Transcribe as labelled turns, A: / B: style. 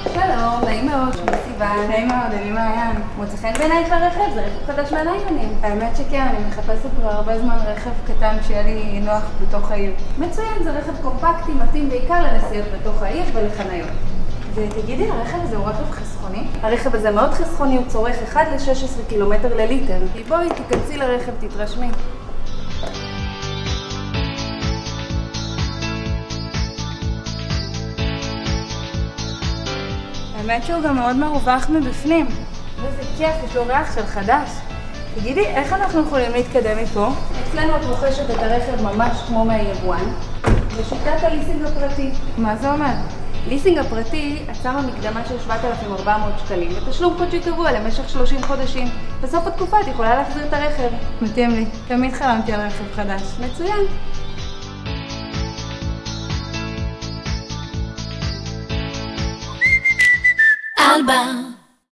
A: שלום, נעים מאוד, שמי סיוון.
B: נעים מאוד, אני מעיין.
A: מוצא חן בעינייך הרכב? זה רכב חדש מהליונים.
B: האמת שכן, אני מחפשת כבר הרבה זמן רכב קטן שיהיה לי נוח בתוך העיר.
A: מצוין, זה רכב קומפקטי, מתאים בעיקר לנסיעות בתוך העיר ולחניות.
B: ותגידי, הרכב הזה הוא רכב חסכוני?
A: הרכב הזה מאוד חסכוני, הוא צורך 1 ל-16 קילומטר לליטר. בואי, תיכנסי לרכב, תתרשמי.
B: האמת שהוא גם מאוד מרווח מבפנים.
A: איזה כיף, יש לו ריח של חדש.
B: תגידי, איך אנחנו יכולים להתקדם מפה?
A: אצלנו את רוכשת את הרכב ממש כמו מהיבואן, בשיטת הליסינג הפרטי.
B: מה זה אומר?
A: ליסינג הפרטי עצר מקדמה של 7,400 שקלים, ותשלום חודשי קבוע למשך 30 חודשים. בסוף התקופה את יכולה להחזיר את הרכב.
B: מתאים לי, תמיד חלמתי על רכב חדש.
A: מצוין.
C: Alba.